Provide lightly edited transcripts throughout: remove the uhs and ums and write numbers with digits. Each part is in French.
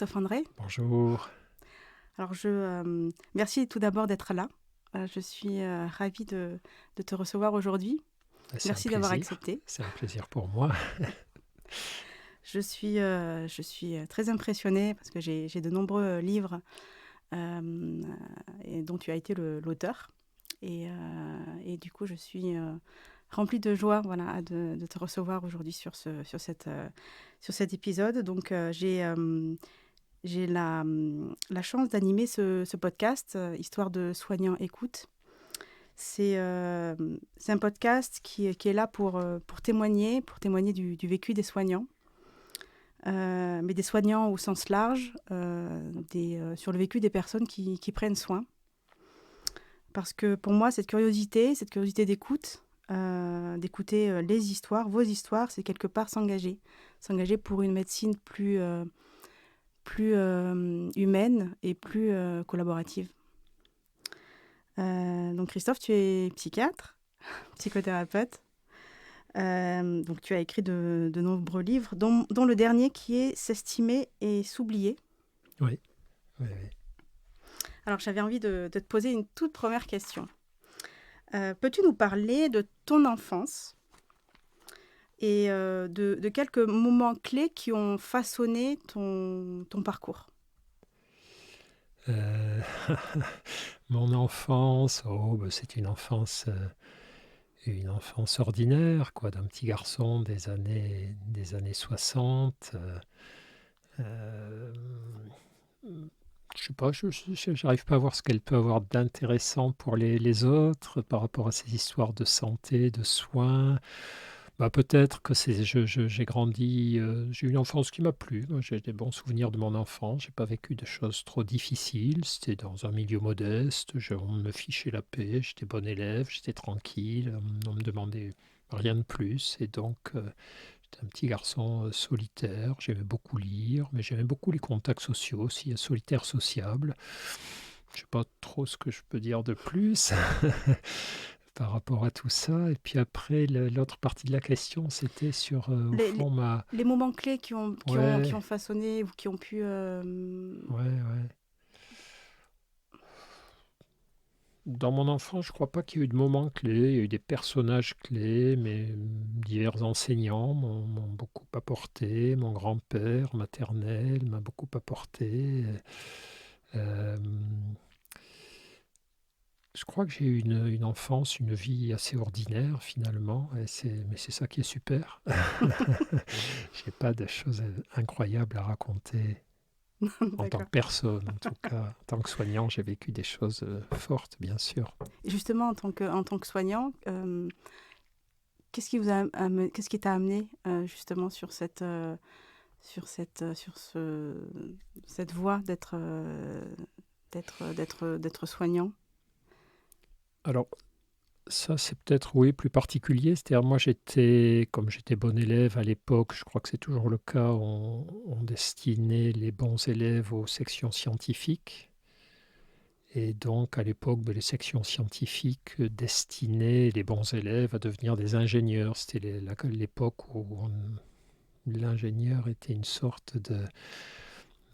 Christophe André. Bonjour. Alors, merci tout d'abord d'être là. Je suis ravie de te recevoir aujourd'hui. C'est un Merci d'avoir plaisir. accepté. C'est un plaisir pour moi. Je suis très impressionnée parce que j'ai de nombreux livres euh, dont tu as été l'auteur. Et du coup, je suis remplie de joie voilà, de te recevoir aujourd'hui sur cet épisode. Donc, j'ai la chance d'animer ce podcast, Histoire de soignants écoute. C'est un podcast qui est là pour témoigner du vécu des soignants, mais des soignants au sens large, sur le vécu des personnes qui prennent soin. Parce que pour moi, cette curiosité d'écoute, d'écouter les histoires, vos histoires, c'est quelque part s'engager. S'engager pour une médecine plus humaine et plus collaborative. Donc Christophe, tu es psychiatre, psychothérapeute. Donc tu as écrit de nombreux livres, dont le dernier qui est S'estimer et s'oublier. Oui, oui, oui. Alors j'avais envie de te poser une toute première question. Peux-tu nous parler de ton enfance et de quelques moments clés qui ont façonné ton parcours? Euh, Mon enfance, c'est une enfance ordinaire, quoi, d'un petit garçon des années 60. Euh, je sais pas, j'arrive pas à voir ce qu'elle peut avoir d'intéressant pour les autres par rapport à ces histoires de santé, de soins. Bah, peut-être que j'ai grandi, j'ai eu une enfance qui m'a plu. Moi, j'ai des bons souvenirs de mon enfance. J'ai pas vécu de choses trop difficiles. C'était dans un milieu modeste. On me fichait la paix. J'étais bon élève. J'étais tranquille. On me demandait rien de plus. Et donc, j'étais un petit garçon solitaire. J'aimais beaucoup lire, mais j'aimais beaucoup les contacts sociaux aussi, solitaire sociable. Je sais pas trop ce que je peux dire de plus. Par rapport à tout ça. Et puis après, l'autre partie de la question, c'était sur, au Les, les- fond, les moments clés qui ont Ouais, façonné ou qui ont pu... ouais. Dans mon enfance, je crois pas qu'il y ait eu de moments clés. Il y a eu des personnages clés, mais divers enseignants m'ont beaucoup apporté. Mon grand-père maternel m'a beaucoup apporté. Euh, je crois que j'ai eu une enfance, une vie assez ordinaire finalement, mais c'est ça qui est super. J'ai pas de choses incroyables à raconter en tant D'accord. que personne, en tout cas. En tant que soignant, j'ai vécu des choses fortes, bien sûr. Et justement, en tant que soignant, qu'est-ce qui t'a amené justement sur cette voie d'être soignant? Alors, ça, c'est peut-être, oui, plus particulier. C'est-à-dire, moi, comme j'étais bon élève à l'époque, je crois que c'est toujours le cas, on destinait les bons élèves aux sections scientifiques. Et donc, à l'époque, les sections scientifiques destinaient les bons élèves à devenir des ingénieurs. C'était l'époque où l'ingénieur était une sorte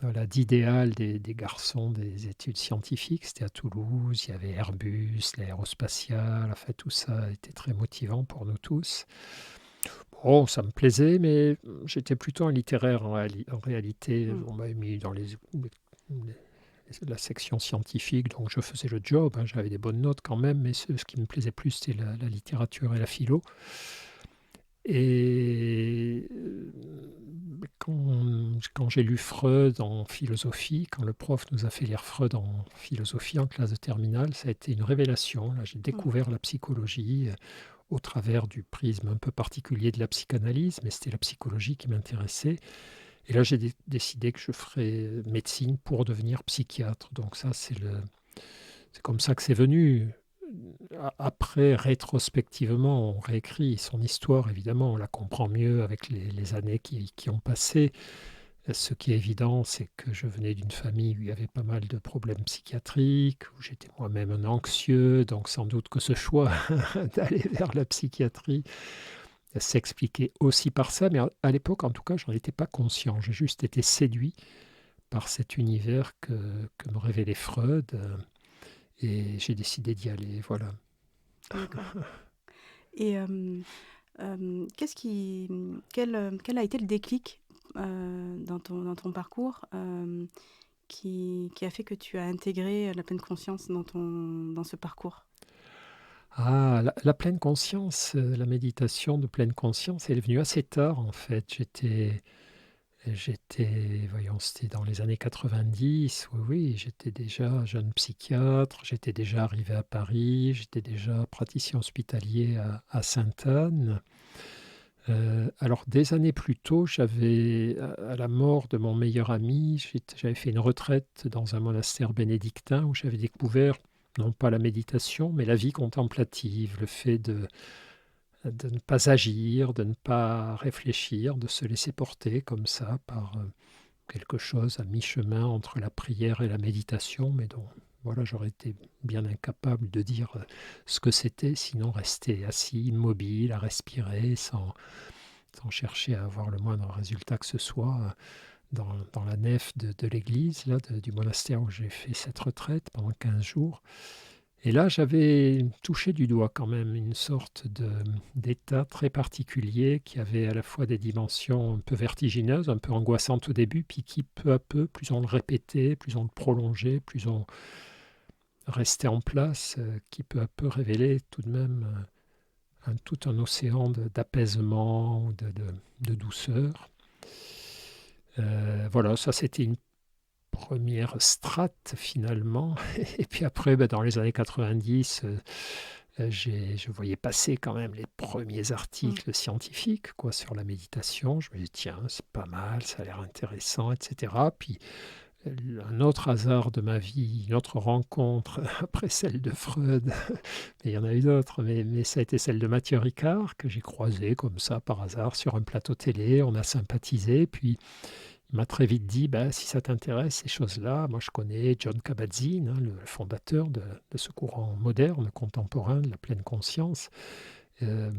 voilà, d'idéal des garçons des études scientifiques. C'était à Toulouse, il y avait Airbus, l'aérospatiale, enfin, tout ça était très motivant pour nous tous. Bon, ça me plaisait, mais j'étais plutôt un littéraire en réalité. Mm. On m'avait mis dans la section scientifique, donc je faisais le job, hein, j'avais des bonnes notes quand même, mais ce qui me plaisait plus, c'était la littérature et la philo. Et quand j'ai lu Freud en philosophie, quand le prof nous a fait lire Freud en philosophie en classe de terminale, ça a été une révélation. Là, j'ai Mm. découvert la psychologie au travers du prisme un peu particulier de la psychanalyse, mais c'était la psychologie qui m'intéressait. Et là, j'ai décidé que je ferais médecine pour devenir psychiatre. Donc ça, c'est comme ça que c'est venu. Après, rétrospectivement, on réécrit son histoire, évidemment, on la comprend mieux avec les années qui ont passé. Ce qui est évident, c'est que je venais d'une famille où il y avait pas mal de problèmes psychiatriques, où j'étais moi-même un anxieux, donc sans doute que ce choix d'aller vers la psychiatrie s'expliquait aussi par ça, mais à l'époque, en tout cas, je n'en étais pas conscient. J'ai juste été séduit par cet univers que me révélait Freud. Et j'ai décidé d'y aller, voilà. D'accord. Et quel a été le déclic dans ton parcours qui a fait que tu as intégré la pleine conscience dans ce parcours? Ah, la pleine conscience, la méditation de pleine conscience, elle est venue assez tard en fait. Voyons, c'était dans les années 90, oui, oui, j'étais déjà jeune psychiatre, j'étais déjà arrivé à Paris, j'étais déjà praticien hospitalier à Sainte-Anne. Alors des années plus tôt, à la mort de mon meilleur ami, j'avais fait une retraite dans un monastère bénédictin où j'avais découvert, non pas la méditation, mais la vie contemplative, le fait de ne pas agir, de ne pas réfléchir, de se laisser porter comme ça par quelque chose à mi-chemin entre la prière et la méditation, mais dont voilà, j'aurais été bien incapable de dire ce que c'était, sinon rester assis, immobile, à respirer, sans chercher à avoir le moindre résultat que ce soit dans la nef de l'église, là, du monastère où j'ai fait cette retraite pendant 15 jours. Et là, j'avais touché du doigt quand même une sorte d'état très particulier qui avait à la fois des dimensions un peu vertigineuses, un peu angoissantes au début, puis qui peu à peu, plus on le répétait, plus on le prolongeait, plus on restait en place, qui peu à peu révélait tout de même tout un océan d'apaisement, de douceur. Voilà, ça c'était une première strate finalement. Et puis après, dans les années 90, je voyais passer quand même les premiers Mm. articles scientifiques quoi, sur la méditation. Je me disais, tiens, c'est pas mal, ça a l'air intéressant, etc. Puis un autre hasard de ma vie, une autre rencontre après celle de Freud, mais il y en a eu d'autres, mais ça a été celle de Mathieu Ricard, que j'ai croisé comme ça par hasard sur un plateau télé. On a sympathisé, puis il m'a très vite dit, bah, si ça t'intéresse, ces choses-là, moi je connais John Kabat-Zinn, hein, le fondateur de ce courant moderne, contemporain, de la pleine conscience. Euh,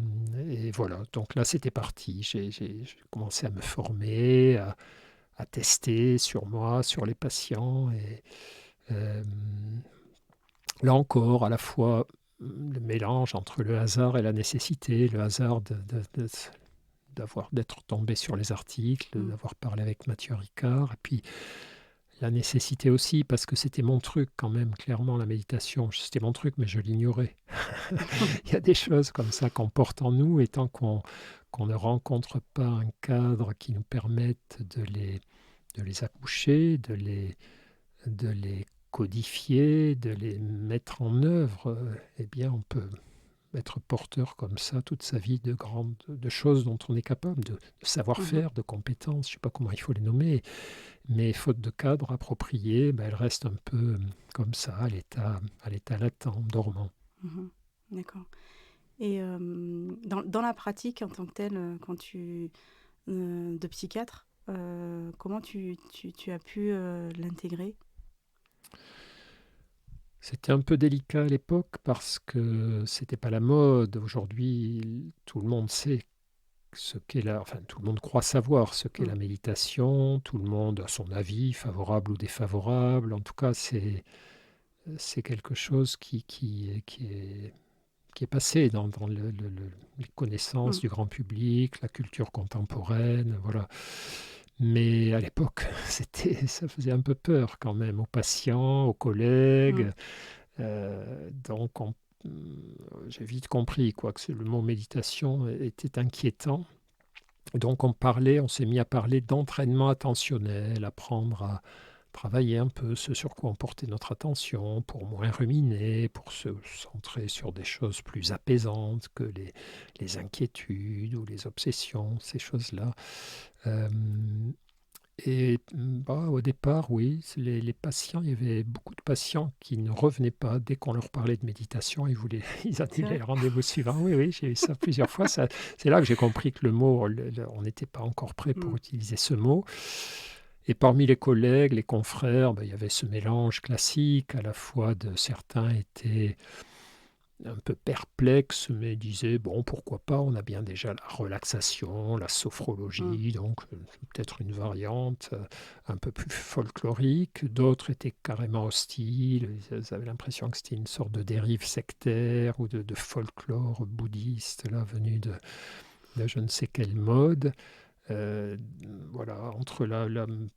et voilà, donc là c'était parti. J'ai commencé à me former, à tester sur moi, sur les patients. Et euh, là encore, à la fois le mélange entre le hasard et la nécessité, le hasard d'être tombé sur les articles, Mm. d'avoir parlé avec Mathieu Ricard, et puis la nécessité aussi, parce que c'était mon truc quand même, clairement, la méditation. C'était mon truc, mais je l'ignorais. Il y a des choses comme ça qu'on porte en nous, et tant qu'on ne rencontre pas un cadre qui nous permette de les accoucher, de les codifier, de les mettre en œuvre, eh bien, on peut être porteur comme ça toute sa vie de choses dont on est capable, de Mhm. savoir-faire, de compétences, je ne sais pas comment il faut les nommer, mais faute de cadre approprié, elle reste un peu comme ça, à l'état latent, dormant. Mhm. D'accord. Et dans la pratique en tant que telle, de psychiatre, comment tu as pu l'intégrer? C'était un peu délicat à l'époque parce que c'était pas la mode. Aujourd'hui, tout le monde sait enfin, tout le monde croit savoir ce qu'est Mm. la méditation. Tout le monde a son avis, favorable ou défavorable. En tout cas, c'est quelque chose qui est passé dans les connaissances Mm. du grand public, la culture contemporaine, voilà. Mais à l'époque, ça faisait un peu peur quand même aux patients, aux collègues. Mm. Donc, j'ai vite compris quoi, que le mot méditation était inquiétant. Donc, on s'est mis à parler d'entraînement attentionnel, apprendre à travailler un peu ce sur quoi on portait notre attention pour moins ruminer, pour se centrer sur des choses plus apaisantes que les inquiétudes ou les obsessions, ces choses-là. Euh, au départ, oui, les patients, il y avait beaucoup de patients qui ne revenaient pas dès qu'on leur parlait de méditation, ils C'est annulaient vrai? le rendez-vous suivant. Oui, oui, j'ai eu ça plusieurs fois. C'est là que j'ai compris que le mot, on n'était pas encore prêt pour Mm. utiliser ce mot. Et parmi les collègues, les confrères, il y avait ce mélange classique, à la fois de certains étaient un peu perplexe, mais disait, bon, pourquoi pas, on a bien déjà la relaxation, la Mm. sophrologie, donc c'est peut-être une variante un peu plus folklorique. D'autres étaient carrément hostiles, ils avaient l'impression que c'était une sorte de dérive sectaire ou de folklore bouddhiste, là, venu de je ne sais quel mode. Euh, voilà, entre la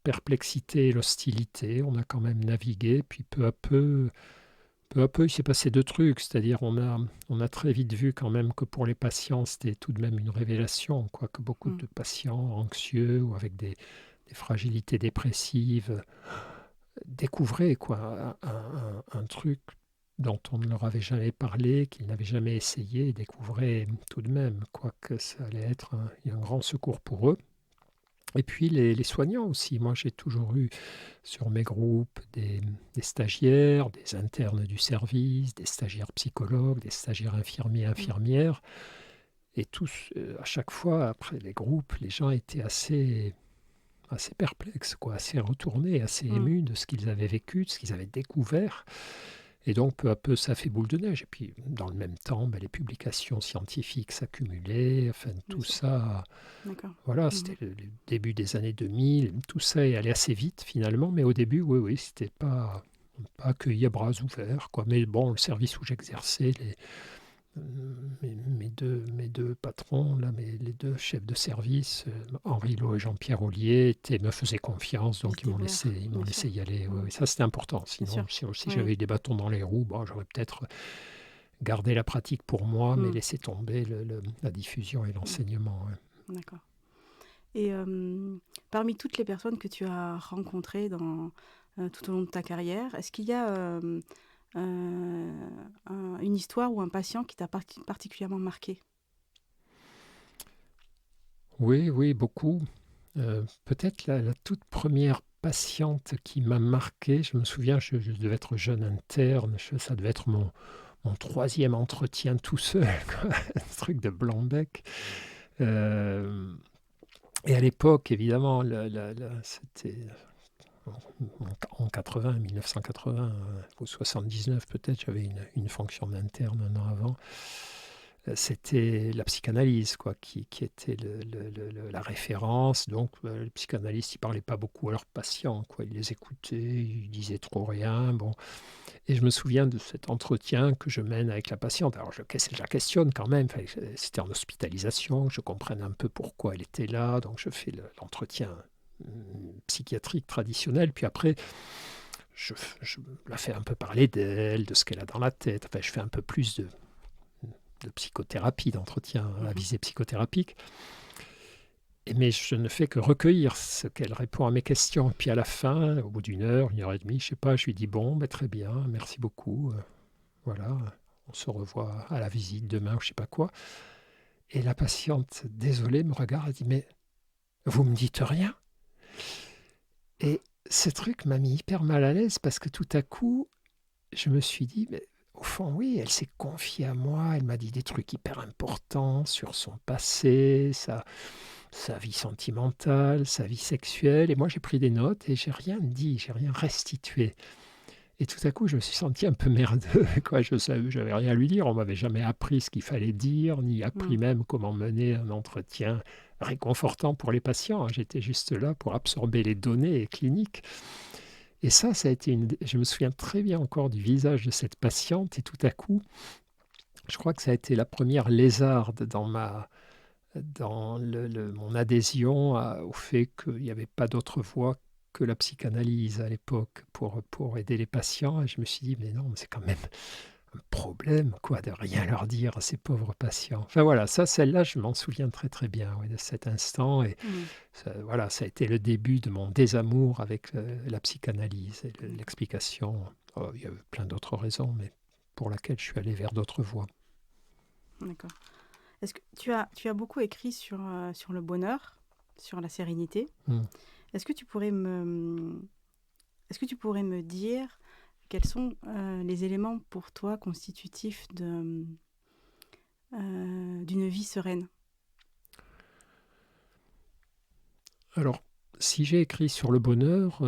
perplexité et l'hostilité, on a quand même navigué, puis peu à peu, il s'est passé deux trucs, c'est-à-dire on a très vite vu quand même que pour les patients, c'était tout de même une révélation, quoi, que beaucoup Mm. de patients anxieux ou avec des fragilités dépressives découvraient quoi, un truc dont on ne leur avait jamais parlé, qu'ils n'avaient jamais essayé, et découvraient tout de même quoi, que ça allait être un grand secours pour eux. Et puis les soignants aussi. Moi, j'ai toujours eu sur mes groupes des stagiaires, des internes du service, des stagiaires psychologues, des stagiaires infirmiers, Mm. infirmières. Et tous, à chaque fois, après les groupes, les gens étaient assez perplexes, quoi, assez retournés, assez Mm. émus de ce qu'ils avaient vécu, de ce qu'ils avaient découvert. Et donc, peu à peu, ça fait boule de neige. Et puis, dans le même temps, ben, les publications scientifiques s'accumulaient. Enfin, Bien tout sûr. ça, D'accord. voilà, Mhm. c'était le début des années 2000. Tout ça est allé assez vite, finalement. Mais au début, oui, oui, c'était pas accueilli à bras ouverts, quoi. Mais bon, le service où j'exerçais, mes deux patrons, là, les deux chefs de service, Henri Lot et Jean-Pierre Ollier, me faisaient confiance, Ils donc étaient ouverts, ils m'ont bien sûr. laissé y aller. Ouais, Mm. ouais, ça, c'était important. Bien sûr. Sinon, si Oui. j'avais eu des bâtons dans les roues, bon, j'aurais peut-être gardé la pratique pour moi, mais Mm. laissé tomber la diffusion et Mm. l'enseignement. Ouais. D'accord. Et parmi toutes les personnes que tu as rencontrées tout au long de ta carrière, est-ce qu'il y a une histoire ou un patient qui t'a particulièrement marqué? Oui, oui, beaucoup. Peut-être la toute première patiente qui m'a marqué, je me souviens, je devais être jeune interne, ça devait être mon troisième entretien tout seul, quoi, un truc de blanc-bec. Euh, et à l'époque, évidemment, c'était en 80, 1980 ou 79 peut-être, j'avais une fonction d'interne un an avant. C'était la psychanalyse quoi, qui était la référence. Donc, les psychanalystes, ils ne parlaient pas beaucoup à leurs patients. Quoi. Ils les écoutaient, ils disaient trop rien. Bon. Et je me souviens de cet entretien que je mène avec la patiente. Alors, je la questionne quand même. Enfin, c'était en hospitalisation, que je comprenne un peu pourquoi elle était là. Donc, je fais l'entretien psychiatrique traditionnel. Puis après, je la fais un peu parler d'elle, de ce qu'elle a dans la tête. Enfin, je fais un peu plus de psychothérapie, d'entretien à Mhm. visée psychothérapique. Mais je ne fais que recueillir ce qu'elle répond à mes questions. Et puis à la fin, au bout une heure et demie, je ne sais pas, je lui dis bon, ben, très bien, merci beaucoup. Voilà, on se revoit à la visite demain ou je ne sais pas quoi. Et la patiente, désolée, me regarde et dit mais vous me dites rien. Et ce truc m'a mis hyper mal à l'aise parce que tout à coup, je me suis dit mais au fond, oui, elle s'est confiée à moi, elle m'a dit des trucs hyper importants sur son passé, sa vie sentimentale, sa vie sexuelle. Et moi, j'ai pris des notes et j'ai rien dit, j'ai rien restitué. Et tout à coup, je me suis senti un peu merdeux. Quoi. Je savais, j'avais rien à lui dire. On m'avait jamais appris ce qu'il fallait dire, ni appris Mm. même comment mener un entretien réconfortant pour les patients. J'étais juste là pour absorber les données cliniques. Et ça a été je me souviens très bien encore du visage de cette patiente. Et tout à coup, je crois que ça a été la première lézarde dans mon adhésion au fait qu'il n'y avait pas d'autre voie que la psychanalyse à l'époque pour aider les patients. Et je me suis dit, mais non, mais c'est quand même un problème quoi, de rien leur dire à ces pauvres patients. Enfin voilà, celle-là, je m'en souviens très très bien ouais, de cet instant. Et Mm. voilà, ça a été le début de mon désamour avec la psychanalyse et D'accord. l'explication. Oh, il y a eu plein d'autres raisons, mais pour laquelle je suis allé vers d'autres voies. D'accord. Est-ce que tu as beaucoup écrit sur le bonheur, sur la sérénité? Mm. Est-ce que tu pourrais est-ce que tu pourrais me dire quels sont les éléments pour toi constitutifs d'une vie sereine? Alors, si j'ai écrit sur le bonheur,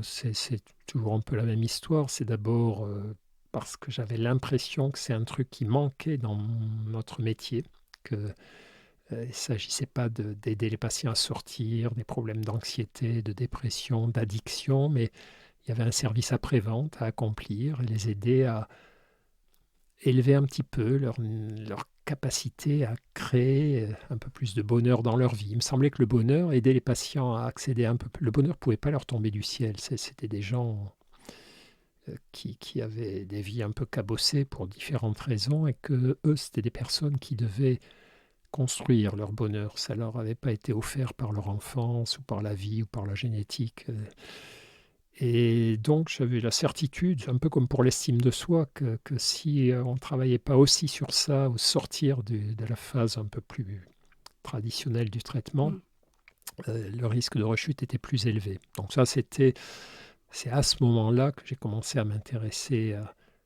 c'est toujours un peu la même histoire. C'est d'abord parce que j'avais l'impression que c'est un truc qui manquait dans notre métier, que il ne s'agissait pas d'aider les patients à sortir des problèmes d'anxiété, de dépression, d'addiction, mais il y avait un service après-vente à accomplir et les aider à élever un petit peu leur capacité à créer un peu plus de bonheur dans leur vie. Il me semblait que le bonheur, aider les patients à accéder un peu plus... Le bonheur ne pouvait pas leur tomber du ciel. C'était des gens qui avaient des vies un peu cabossées pour différentes raisons et que eux, c'était des personnes qui devaient construire leur bonheur. Ça ne leur avait pas été offert par leur enfance ou par la vie ou par la génétique. Et donc, j'avais la certitude, un peu comme pour l'estime de soi, que si on ne travaillait pas aussi sur ça, au sortir de la phase un peu plus traditionnelle du traitement, le risque de rechute était plus élevé. Donc ça, c'est à ce moment-là que j'ai commencé à m'intéresser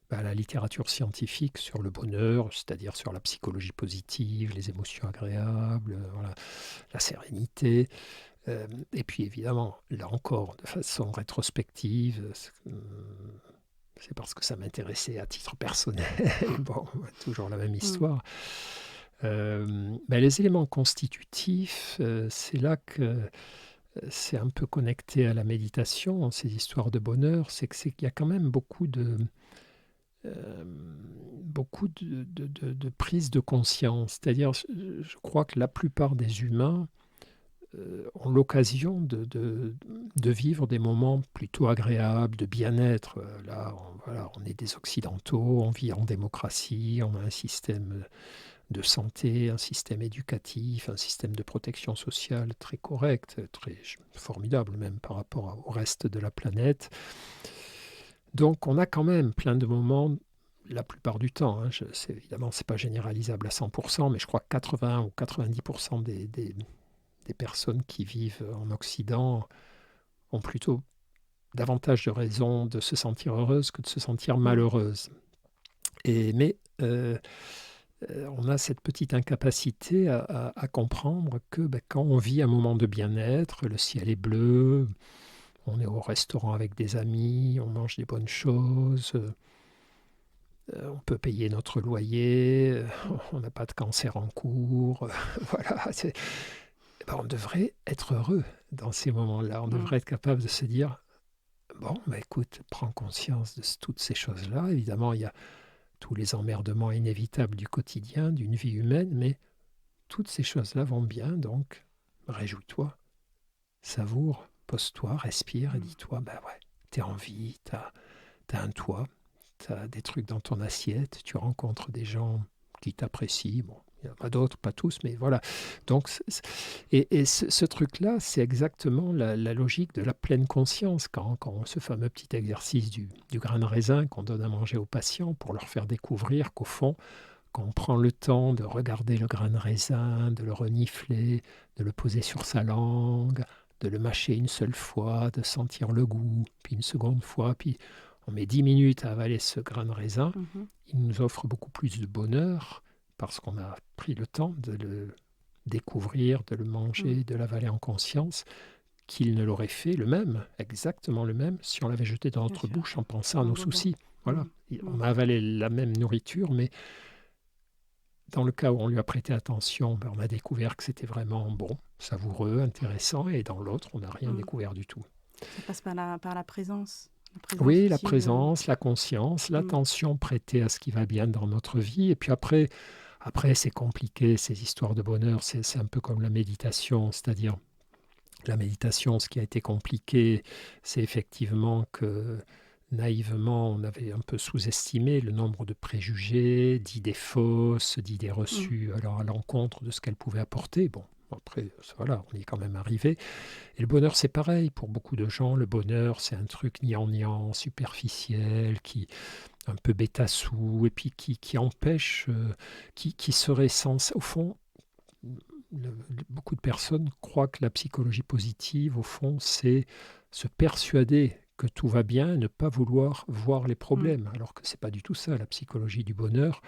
à la littérature scientifique sur le bonheur, c'est-à-dire sur la psychologie positive, les émotions agréables, voilà, la sérénité. Et puis évidemment, là encore, de façon rétrospective, c'est parce que ça m'intéressait à titre personnel. Bon, toujours la même histoire. Les éléments constitutifs, c'est là que c'est un peu connecté à la méditation, ces histoires de bonheur, c'est qu'il y a quand même beaucoup de prise de conscience. C'est-à-dire, je crois que la plupart des humains ont l'occasion de vivre des moments plutôt agréables, de bien-être. Là, on est des Occidentaux, on vit en démocratie, on a un système de santé, un système éducatif, un système de protection sociale très correct, très formidable même par rapport au reste de la planète. Donc on a quand même plein de moments, la plupart du temps, évidemment c'est pas généralisable à 100%, mais je crois que 80 ou 90% des personnes qui vivent en Occident ont plutôt davantage de raisons de se sentir heureuses que de se sentir malheureuses. Mais on a cette petite incapacité à comprendre que quand on vit un moment de bien-être, le ciel est bleu, on est au restaurant avec des amis, on mange des bonnes choses, on peut payer notre loyer, on n'a pas de cancer en cours, voilà. On devrait être heureux dans ces moments-là. On devrait être capable de se dire, bon, écoute, prends conscience de toutes ces choses-là. Évidemment, il y a tous les emmerdements inévitables du quotidien, d'une vie humaine, mais toutes ces choses-là vont bien, donc réjouis-toi, savoure, pose-toi, respire et dis-toi, t'es en vie, t'as un toit, t'as des trucs dans ton assiette, tu rencontres des gens qui t'apprécient, bon. Il n'y en a pas d'autres, pas tous, mais voilà. Donc, ce truc-là, c'est exactement la logique de la pleine conscience. Quand ce fameux petit exercice du grain de raisin qu'on donne à manger aux patients pour leur faire découvrir qu'au fond, quand on prend le temps de regarder le grain de raisin, de le renifler, de le poser sur sa langue, de le mâcher une seule fois, de sentir le goût, puis une seconde fois, puis on met 10 minutes à avaler ce grain de raisin, il nous offre beaucoup plus de bonheur parce qu'on a pris le temps de le découvrir, de le manger, de l'avaler en conscience, qu'il ne l'aurait fait le même, exactement le même, si on l'avait jeté dans notre bouche en pensant à nos soucis. Voilà, on a avalé la même nourriture, mais dans le cas où on lui a prêté attention, on a découvert que c'était vraiment bon, savoureux, intéressant, et dans l'autre, on n'a rien découvert du tout. Ça passe par la présence. Oui, la présence, la conscience, l'attention prêtée à ce qui va bien dans notre vie. Et puis après c'est compliqué, ces histoires de bonheur. C'est un peu comme la méditation, c'est-à-dire la méditation, ce qui a été compliqué, c'est effectivement que naïvement, on avait un peu sous-estimé le nombre de préjugés, d'idées fausses, d'idées reçues alors à l'encontre de ce qu'elles pouvaient apporter. Bon, après, voilà, on y est quand même arrivé. Et le bonheur, c'est pareil. Pour beaucoup de gens, le bonheur, c'est un truc gnangnan, superficiel, un peu bêta-sous, et puis qui empêche, qui serait sans... Au fond, beaucoup de personnes croient que la psychologie positive, au fond, c'est se persuader que tout va bien et ne pas vouloir voir les problèmes. Alors que ce n'est pas du tout ça, la psychologie du bonheur.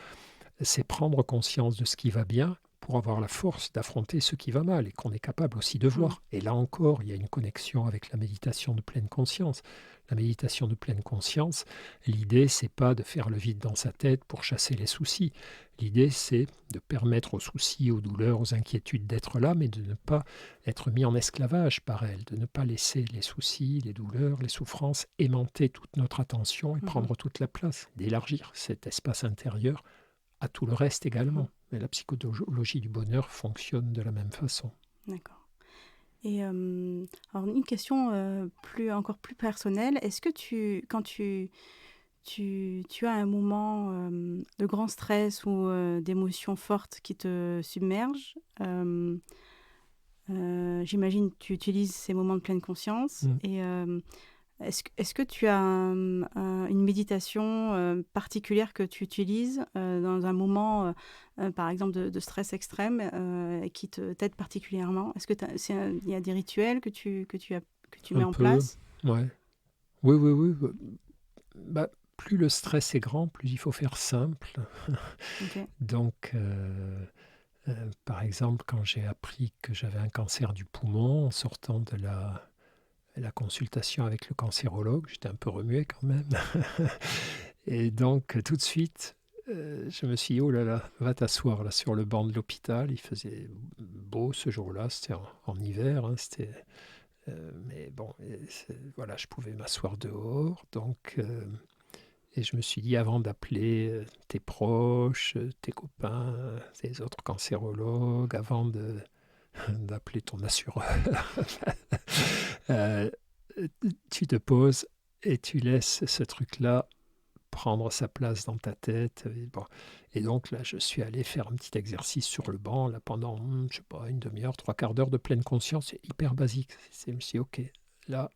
C'est prendre conscience de ce qui va bien pour avoir la force d'affronter ce qui va mal et qu'on est capable aussi de Mm. voir. Et là encore, il y a une connexion avec la méditation de pleine conscience. La méditation de pleine conscience, l'idée, c'est pas de faire le vide dans sa tête pour chasser les soucis. L'idée, c'est de permettre aux soucis, aux douleurs, aux inquiétudes d'être là, mais de ne pas être mis en esclavage par elles, de ne pas laisser les soucis, les douleurs, les souffrances aimanter toute notre attention et Mhm. prendre toute la place, d'élargir cet espace intérieur à tout le reste Mhm. également. Mais la psychologie du bonheur fonctionne de la même façon. D'accord. Et alors une question encore plus personnelle. Est-ce que quand tu as un moment de grand stress ou d'émotions fortes qui te submergent, j'imagine que tu utilises ces moments de pleine conscience. Mm. Et est-ce que tu as une méditation particulière que tu utilises dans un moment, par exemple, de stress extrême qui t'aide particulièrement? Est-ce que il y a des rituels que tu mets Un en peu, place? ouais. Oui, oui, oui. Bah, plus le stress est grand, plus il faut faire simple. Ok. Donc, par exemple, quand j'ai appris que j'avais un cancer du poumon en sortant de la consultation avec le cancérologue, j'étais un peu remué quand même. Et donc, tout de suite, je me suis dit, oh là là, va t'asseoir là sur le banc de l'hôpital. Il faisait beau ce jour-là, c'était en hiver, hein, mais bon, voilà, je pouvais m'asseoir dehors. Donc, et je me suis dit, avant d'appeler tes proches, tes copains, tes autres cancérologues, avant d'appeler ton assureur, euh, tu te poses et tu laisses ce truc-là prendre sa place dans ta tête. Et, bon. Et donc là, je suis allé faire un petit exercice sur le banc là, pendant, je sais pas, une demi-heure, trois quarts d'heure de pleine conscience. C'est hyper basique. Je me suis dit, ok, là,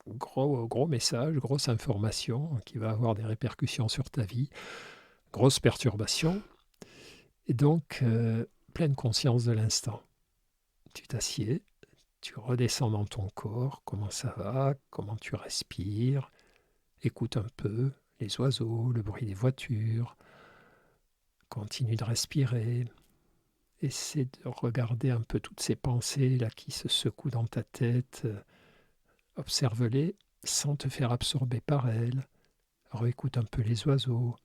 gros message, grosse information qui va avoir des répercussions sur ta vie, grosse perturbation. Et donc, pleine conscience de l'instant. Tu t'assieds, tu redescends dans ton corps, comment ça va, comment tu respires, écoute un peu les oiseaux, le bruit des voitures, continue de respirer, essaie de regarder un peu toutes ces pensées là qui se secouent dans ta tête, observe-les sans te faire absorber par elles, réécoute un peu les oiseaux,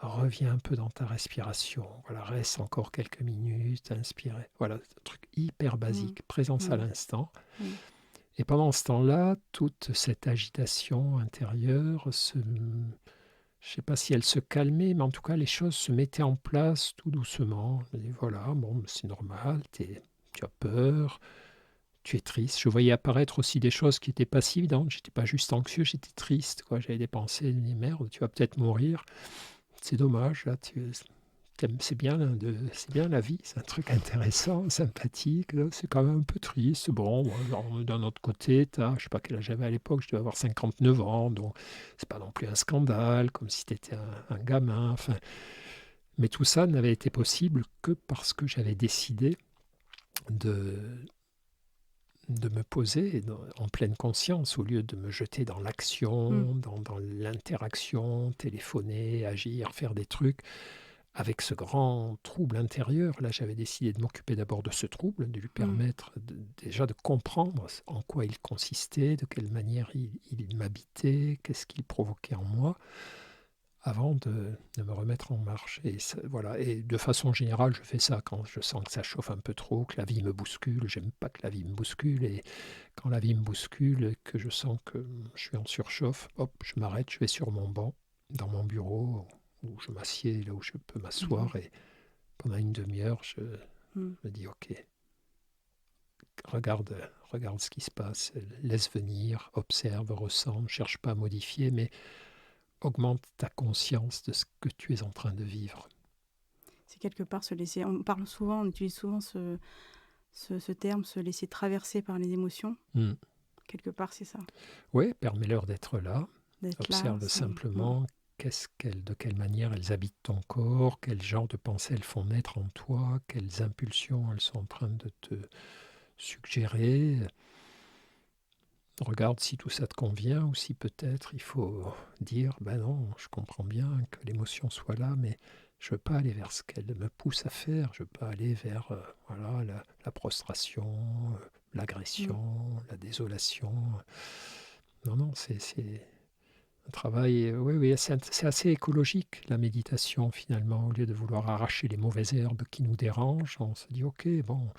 reviens un peu dans ta respiration, voilà, reste encore quelques minutes, inspire, voilà, un truc hyper Mm. basique, présence à Mm. l'instant. Mm. Et pendant ce temps-là, toute cette agitation intérieure je ne sais pas si elle se calmait, mais en tout cas, les choses se mettaient en place tout doucement. Et voilà, bon, c'est normal, tu as peur, tu es triste. Je voyais apparaître aussi des choses qui n'étaient pas si évidentes. J'étais pas juste anxieux, j'étais triste, quoi. J'avais des pensées, des merde, tu vas peut-être mourir. C'est dommage, là, c'est bien la vie, c'est un truc intéressant, sympathique, là, c'est quand même un peu triste. Bon, d'un autre côté, je sais pas quel âge j'avais à l'époque, je devais avoir 59 ans, donc c'est pas non plus un scandale, comme si tu étais un gamin. Enfin, mais tout ça n'avait été possible que parce que j'avais décidé de, de me poser en pleine conscience, au lieu de me jeter dans Mm. l'action, dans l'interaction, téléphoner, agir, faire des trucs. Avec ce grand trouble intérieur, là j'avais décidé de m'occuper d'abord de ce trouble, de lui Mm. permettre déjà de comprendre en quoi il consistait, de quelle manière il m'habitait, qu'est-ce qu'il provoquait en moi, avant de me remettre en marche. Et voilà. Et de façon générale, je fais ça quand je sens que ça chauffe un peu trop, que la vie me bouscule. J'aime pas que la vie me bouscule. Et quand la vie me bouscule et que je sens que je suis en surchauffe, hop, je m'arrête, je vais sur mon banc, dans mon bureau, où je m'assieds là où je peux Mhm. m'asseoir. Et pendant une demi-heure, je Mm. me dis, ok, regarde ce qui se passe, laisse venir, observe, ressens, ne cherche pas à modifier, mais augmente ta conscience de ce que tu es en train de vivre. C'est quelque part se laisser. On utilise souvent ce terme, se laisser traverser par les émotions. Mm. Quelque part, c'est ça. Oui, permets-leur d'être là. D'être là, Observe sans. Mm. simplement de quelle manière elles habitent ton corps, quel genre de pensées elles font naître en toi, quelles impulsions elles sont en train de te suggérer. Regarde si tout ça te convient ou si peut-être il faut dire, ben non, je comprends bien que l'émotion soit là, mais Je veux pas aller vers ce qu'elle me pousse à faire. Je veux pas aller vers voilà, la prostration, Mm. l'agression, la désolation. Non, non, c'est un travail, oui, oui, c'est assez écologique, la méditation, finalement. Au lieu de vouloir arracher les mauvaises herbes qui nous dérangent, on se dit, OK, bon,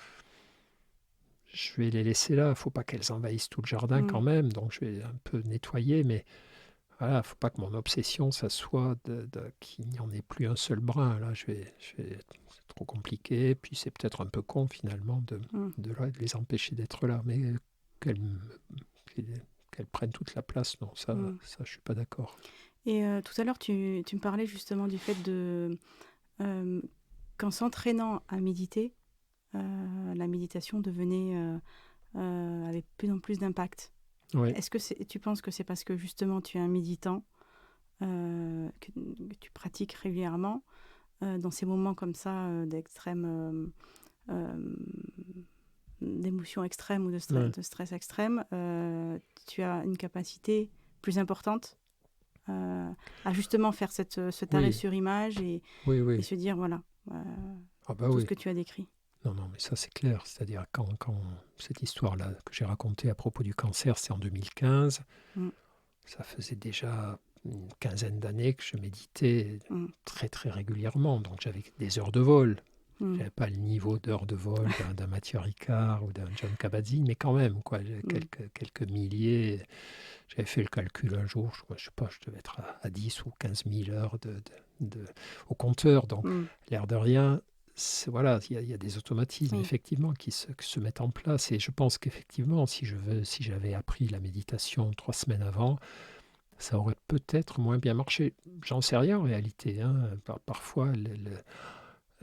je vais les laisser là. Il ne faut pas qu'elles envahissent tout le jardin Mm. quand même, donc je vais un peu nettoyer, mais voilà, il ne faut pas que mon obsession, ça soit qu'il n'y en ait plus un seul brin. Là, c'est trop compliqué, puis c'est peut-être un peu con, finalement, Mm. de les empêcher d'être là, mais qu'elles qu'elles prennent toute la place, non, Mm. ça je suis pas d'accord. Et tout à l'heure, tu me parlais justement du fait euh, qu'en s'entraînant à méditer, la méditation devenait avait de plus en plus d'impact. Oui, Est-ce que tu penses que c'est parce que justement tu es un méditant, que tu pratiques régulièrement, dans ces moments comme ça d'extrême, euh, d'émotion extrême ou ouais. de stress extrême, tu as une capacité plus importante à justement faire cet arrêt Oui, sur image oui, et oui. se dire voilà, euh, Ah bah tout ce oui. que tu as décrit. Non, non, mais ça c'est clair. C'est-à-dire quand cette histoire-là que j'ai racontée à propos du cancer, c'est en 2015, Mm, ça faisait déjà une quinzaine d'années que je méditais mm, très très régulièrement. Donc j'avais des heures de vol. Je mm, n'avais pas le niveau d'heures de vol d'un Mathieu Ricard ou d'un John Kabat-Zinn, mais quand même, quoi, mm, quelques milliers. J'avais fait le calcul un jour, je sais pas, je devais être à 10 ou 15 000 heures au compteur. Donc, mm. l'air de rien, voilà, il y a des automatismes Oui. effectivement qui se mettent en place. Et je pense qu'effectivement, si j'avais appris la méditation 3 semaines avant, ça aurait peut-être moins bien marché. J'en sais rien en réalité, hein. Parfois, il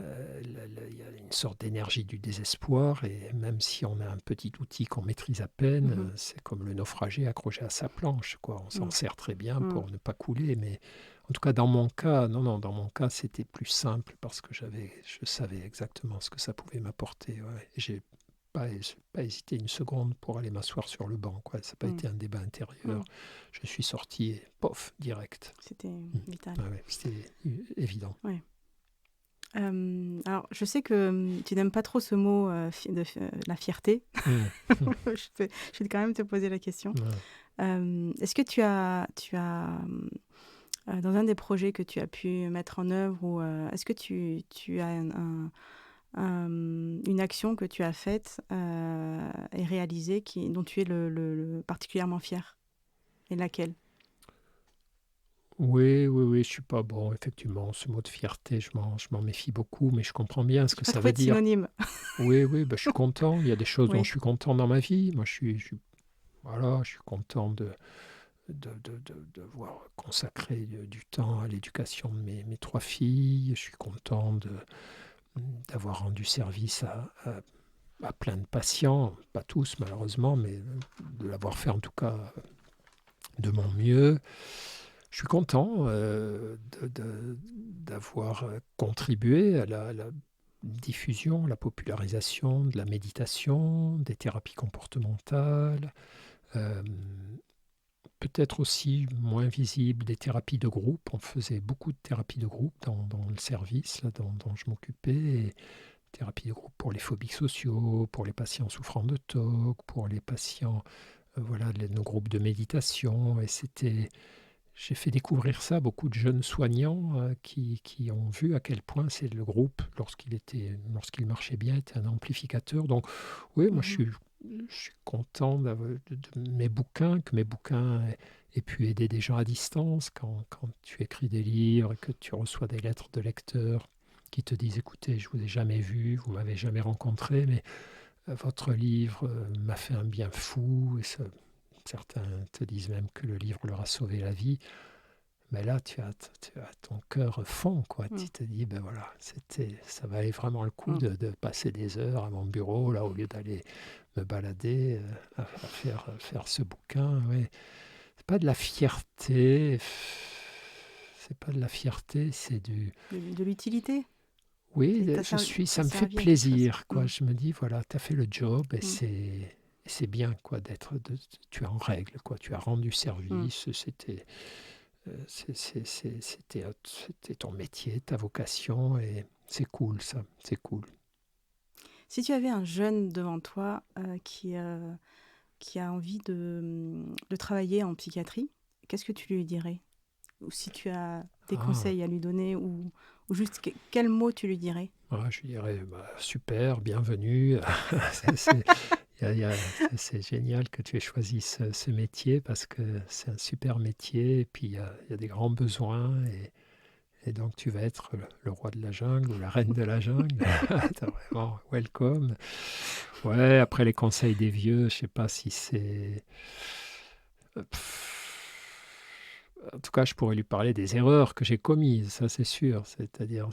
y a une sorte d'énergie du désespoir, et même si on a un petit outil qu'on maîtrise à peine, Mhm, c'est comme le naufragé accroché à sa planche, quoi. On s'en mm, sert très bien mm, pour ne pas couler, mais en tout cas dans mon cas, non, non, dans mon cas c'était plus simple parce que je savais exactement ce que ça pouvait m'apporter. Ouais. Et j'ai pas hésité une seconde pour aller m'asseoir sur le banc, quoi. Ça n'a pas mm, été un débat mm. intérieur. Je suis sorti et pof, direct. C'était Mm. vital. Ouais, ouais, c'était évident. Ouais. Alors, je sais que tu n'aimes pas trop ce mot la fierté. Mm. Je vais quand même te poser la question. Ouais. Est-ce que tu as dans un des projets que tu as pu mettre en œuvre, ou est-ce que tu as une action que tu as faite et réalisée dont tu es particulièrement fier? Et laquelle? Oui, oui, oui, je suis pas bon, effectivement, ce mot de fierté, je m'en méfie beaucoup, mais je comprends bien ce J'ai que pas ça trouvé veut de dire. synonyme. Oui, oui, bah, je suis content. Il y a des choses dont Oui. je suis content dans ma vie. Moi, voilà, je suis content d'avoir consacré du temps à l'éducation de mes 3 filles. Je suis content d'avoir rendu service à plein de patients, pas tous malheureusement, mais de l'avoir fait en tout cas de mon mieux. Je suis content d'avoir contribué à la diffusion, la popularisation de la méditation, des thérapies comportementales, euh, peut-être aussi moins visible des thérapies de groupe. On faisait beaucoup de thérapies de groupe dans le service là, dont je m'occupais. Et thérapies de groupe pour les phobiques sociaux, pour les patients souffrant de TOC, pour les patients, voilà, nos groupes de méditation. Et j'ai fait découvrir ça à beaucoup de jeunes soignants qui ont vu à quel point c'est le groupe, lorsqu'il marchait bien, était un amplificateur. Donc oui, moi Mhm. je suis content de mes bouquins, que mes bouquins aient pu aider des gens à distance. Quand tu écris des livres et que tu reçois des lettres de lecteurs qui te disent, écoutez, je vous ai jamais vu, vous m'avez jamais rencontré, mais votre livre m'a fait un bien fou. Et certains te disent même que le livre leur a sauvé la vie. Mais là, tu as ton cœur fond, quoi. Mm, Tu te dis, ben voilà, ça valait vraiment le coup mm. de passer des heures à mon bureau, là, au lieu d'aller me balader, à faire ce bouquin. Ouais. C'est pas de la fierté, c'est pas de la fierté, c'est du... De l'utilité? Oui, Ça ça me fait servi à quelque chose. plaisir, quoi. Mm, Je me dis, voilà, tu as fait le job et mm, c'est bien, quoi, tu es en règle, quoi. Tu as rendu mm, service, c'était... C'était ton métier, ta vocation, et c'est cool ça, c'est cool. Si tu avais un jeune devant toi qui a envie de travailler en psychiatrie, qu'est-ce que tu lui dirais? Ou si tu as des Ah, conseils à lui donner, ou juste quel mot tu lui dirais? ouais, je lui dirais, bah, super, bienvenue. C'est c'est génial que tu aies choisi ce métier parce que c'est un super métier et puis il y a des grands besoins et donc tu vas être le roi de la jungle ou la reine de la jungle. T'es vraiment welcome. Ouais, après les conseils des vieux, je sais pas si c'est... En tout cas, je pourrais lui parler des erreurs que j'ai commises, ça c'est sûr. C'est-à-dire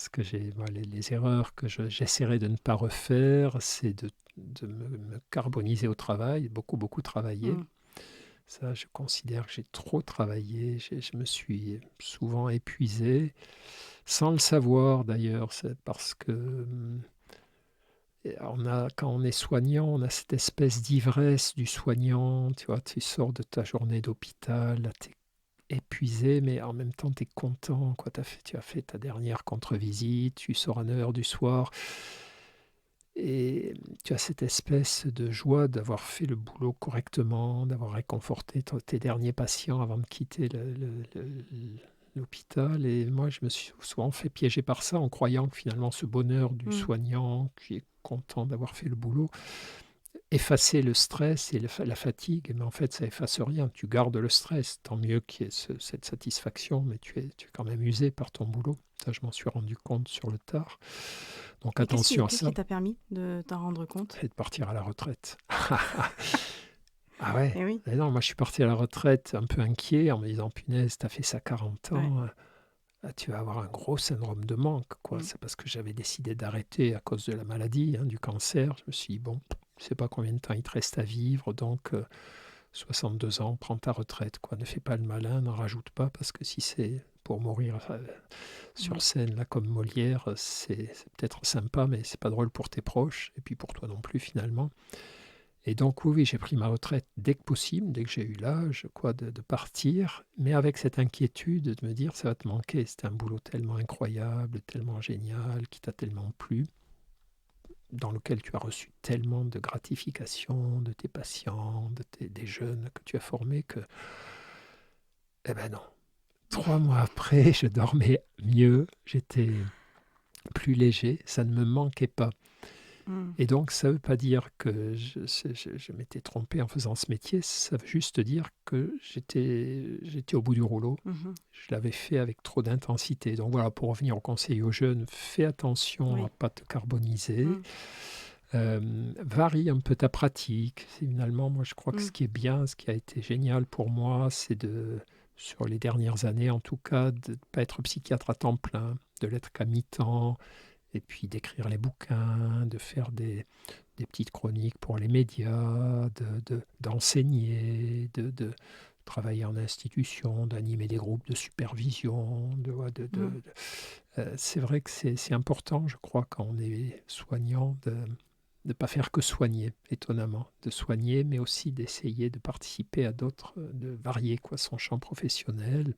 les erreurs que j'essaierai de ne pas refaire, c'est de me carboniser au travail, beaucoup, beaucoup travailler. Mm. Ça, je considère que j'ai trop travaillé. Je me suis souvent épuisé, sans le savoir d'ailleurs. C'est parce que quand on est soignant, on a cette espèce d'ivresse du soignant. Tu vois, tu sors de ta journée d'hôpital, tu es épuisé, mais en même temps, tu es content. Quoi. Tu as fait ta dernière contre-visite, tu sors à 9 heures du soir. Et tu as cette espèce de joie d'avoir fait le boulot correctement, d'avoir réconforté tes derniers patients avant de quitter l'hôpital. Et moi, je me suis souvent fait piéger par ça en croyant que finalement ce bonheur du Mm. soignant qui est content d'avoir fait le boulot effaçait le stress et la fatigue. Mais en fait, ça efface rien. Tu gardes le stress. Tant mieux qu'il y ait cette satisfaction, mais tu es quand même usé par ton boulot. Ça, je m'en suis rendu compte sur le tard. Donc Et attention à qu'est-ce ça qui t'a permis de t'en rendre compte? et de partir à la retraite. Ah ouais. Eh oui, Et non, moi je suis parti à la retraite un peu inquiet en me disant punaise, t'as fait ça 40 ouais. ans, tu vas avoir un gros syndrome de manque, quoi. Mm. C'est parce que j'avais décidé d'arrêter à cause de la maladie, hein, du cancer. Je me suis dit, bon, je sais pas combien de temps il te reste à vivre, donc 62 ans, prends ta retraite, quoi. Ne fais pas le malin, n'en rajoute pas, parce que si c'est pour mourir sur Mm. scène, là, comme Molière, c'est peut-être sympa, mais c'est pas drôle pour tes proches, et puis pour toi non plus, finalement. Et donc, oui, j'ai pris ma retraite dès que possible, dès que j'ai eu l'âge, quoi, de partir, mais avec cette inquiétude de me dire, ça va te manquer. C'était un boulot tellement incroyable, tellement génial, qui t'a tellement plu, dans lequel tu as reçu tellement de gratification de tes patients, des jeunes que tu as formés, que, eh ben non. 3 mois après, je dormais mieux, j'étais plus léger, ça ne me manquait pas. Mm. Et donc, ça ne veut pas dire que je m'étais trompé en faisant ce métier, ça veut juste dire que j'étais au bout du rouleau. Mhm. Je l'avais fait avec trop d'intensité. Donc voilà, pour revenir au conseil aux jeunes, fais attention à ne Oui. pas te carboniser. Mm. Varie un peu ta pratique. Finalement, moi, je crois que ce Mm. qui est bien, ce qui a été génial pour moi, c'est sur les dernières années en tout cas, de ne pas être psychiatre à temps plein, de l'être qu'à mi-temps, et puis d'écrire les bouquins, de faire des petites chroniques pour les médias, d'enseigner, de travailler en institution, d'animer des groupes de supervision. Mm. C'est vrai que c'est important, je crois, quand on est soignant, de ne pas faire que soigner, étonnamment, de soigner, mais aussi d'essayer de participer à d'autres, de varier quoi, son champ professionnel.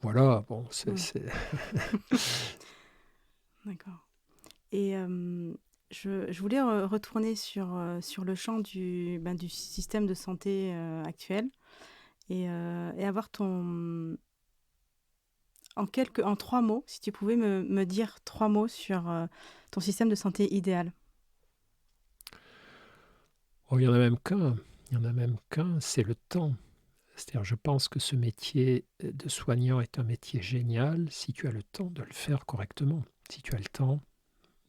Voilà, bon, Mm. D'accord. Et je voulais retourner sur le champ du système de santé actuel et avoir en 3 mots, si tu pouvais me dire 3 mots sur ton système de santé idéal. Oh, il y en a même qu'un, il y en a même qu'un, c'est le temps. C'est-à-dire, je pense que ce métier de soignant est un métier génial si tu as le temps de le faire correctement. Si tu as le temps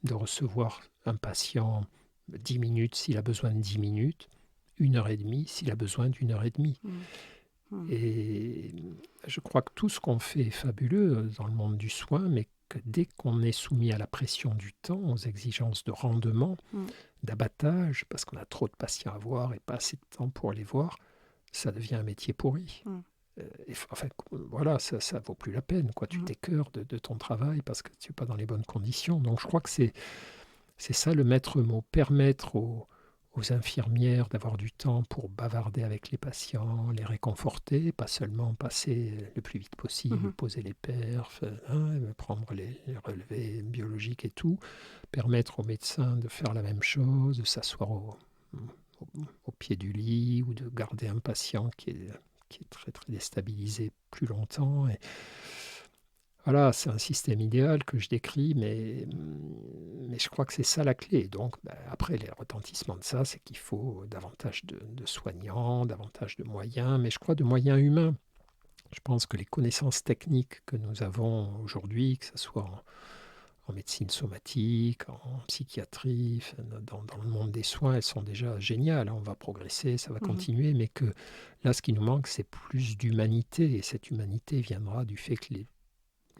de recevoir un patient 10 minutes s'il a besoin de 10 minutes, 1 heure et demie s'il a besoin d'1 heure et demie. Mm. Mm. Et je crois que tout ce qu'on fait est fabuleux dans le monde du soin, mais que dès qu'on est soumis à la pression du temps, aux exigences de rendement, Mm. d'abattage, parce qu'on a trop de patients à voir et pas assez de temps pour les voir, ça devient un métier pourri. Mm. Enfin, voilà, ça ne vaut plus la peine. Quoi. Tu Mm. t'écœures de ton travail parce que tu n'es pas dans les bonnes conditions. Donc je crois que c'est ça le maître mot, permettre aux aux infirmières d'avoir du temps pour bavarder avec les patients, les réconforter, pas seulement passer le plus vite possible, poser les perfs, prendre les relevés biologiques et tout, permettre aux médecins de faire la même chose, de s'asseoir au pied du lit ou de garder un patient qui est très très déstabilisé plus longtemps. Et voilà, c'est un système idéal que je décris, mais je crois que c'est ça la clé. Donc, après, les retentissements de ça, c'est qu'il faut davantage de soignants, davantage de moyens, mais je crois de moyens humains. Je pense que les connaissances techniques que nous avons aujourd'hui, que ce soit en médecine somatique, en psychiatrie, dans le monde des soins, elles sont déjà géniales. On va progresser, ça va continuer, mais que là, ce qui nous manque, c'est plus d'humanité. Et cette humanité viendra du fait que les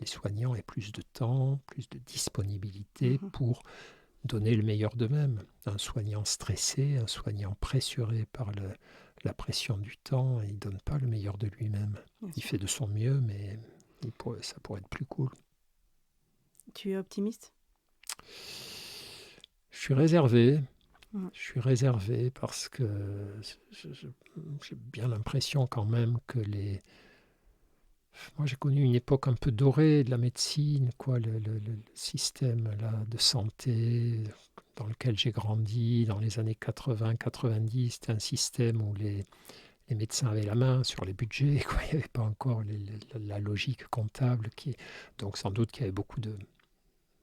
soignants aient plus de temps, plus de disponibilité pour donner le meilleur d'eux-mêmes. Un soignant stressé, un soignant pressuré par la pression du temps, il ne donne pas le meilleur de lui-même. Il fait de son mieux, mais ça pourrait être plus cool. Tu es optimiste ? Je suis réservé. Je suis réservé parce que j'ai bien l'impression quand même que moi, j'ai connu une époque un peu dorée de la médecine, le système là, de santé dans lequel j'ai grandi dans les années 80-90. C'était un système où les médecins avaient la main sur les budgets. Il n'y avait pas encore la logique comptable. Donc, sans doute qu'il y avait beaucoup de...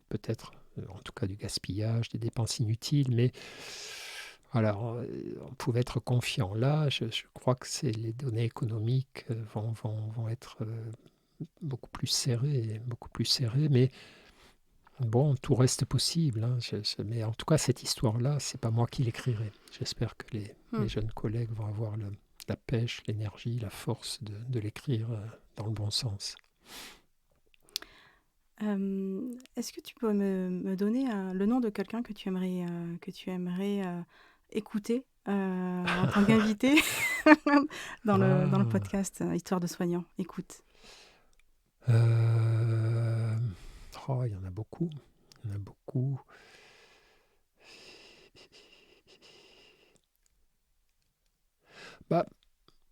Peut-être, en tout cas, du gaspillage, des dépenses inutiles, mais... Voilà, on pouvait être confiant. Là, je crois que les données économiques vont être beaucoup plus serrées, mais bon, tout reste possible. Hein. Mais en tout cas, cette histoire-là, c'est pas moi qui l'écrirai. J'espère que les jeunes collègues vont avoir la pêche, l'énergie, la force de l'écrire dans le bon sens. Est-ce que tu peux me donner le nom de quelqu'un que tu aimerais écouter en tant qu'invité dans le podcast Histoire de soignants. Écoute. Il y en a beaucoup.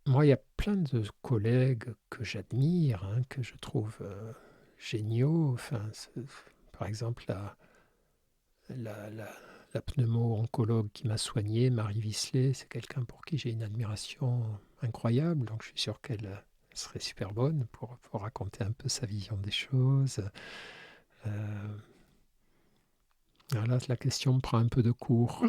Moi, il y a plein de collègues que j'admire, que je trouve géniaux. Enfin, par exemple, la pneumo-oncologue qui m'a soigné, Marie Visley, c'est quelqu'un pour qui j'ai une admiration incroyable. Donc, je suis sûr qu'elle serait super bonne pour raconter un peu sa vision des choses. Là, la question me prend un peu de court.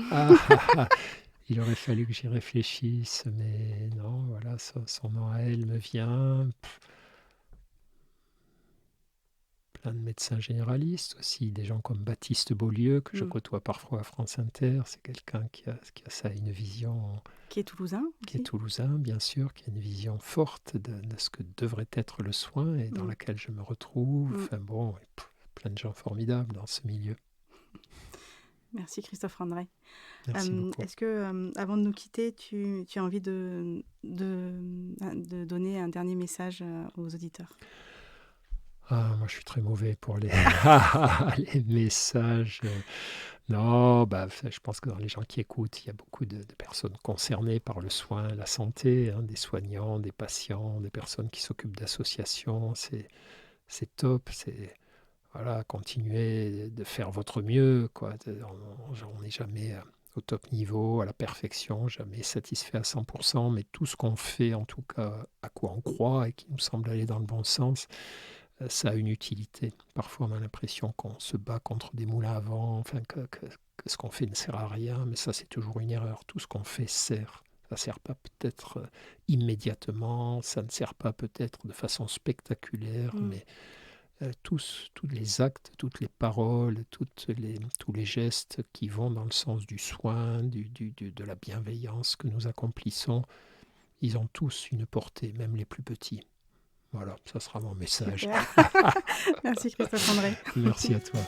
Il aurait fallu que j'y réfléchisse, mais non, voilà, son nom à elle me vient. Plein de médecins généralistes aussi, des gens comme Baptiste Beaulieu, que je côtoie parfois à France Inter. C'est quelqu'un qui a ça, une vision... Qui est toulousain aussi. Qui est toulousain, bien sûr, qui a une vision forte de ce que devrait être le soin et dans laquelle je me retrouve. Enfin bon, plein de gens formidables dans ce milieu. Merci Christophe André. Merci beaucoup. Est-ce que, avant de nous quitter, tu as envie de donner un dernier message aux auditeurs ? Moi, je suis très mauvais pour les messages. Non, je pense que dans les gens qui écoutent, il y a beaucoup de personnes concernées par le soin, la santé, des soignants, des patients, des personnes qui s'occupent d'associations. C'est top. Voilà, continuez de faire votre mieux. On n'est jamais au top niveau, à la perfection, jamais satisfait à 100%, mais tout ce qu'on fait, en tout cas, à quoi on croit et qui nous semble aller dans le bon sens, ça a une utilité. Parfois, on a l'impression qu'on se bat contre des moulins à vent, que ce qu'on fait ne sert à rien, mais ça, c'est toujours une erreur. Tout ce qu'on fait sert. Ça ne sert pas peut-être immédiatement, ça ne sert pas peut-être de façon spectaculaire, mais tous les actes, toutes les paroles, tous les gestes qui vont dans le sens du soin, de la bienveillance que nous accomplissons, ils ont tous une portée, même les plus petits. Voilà, ça sera mon message. Merci Christophe André. Merci à toi.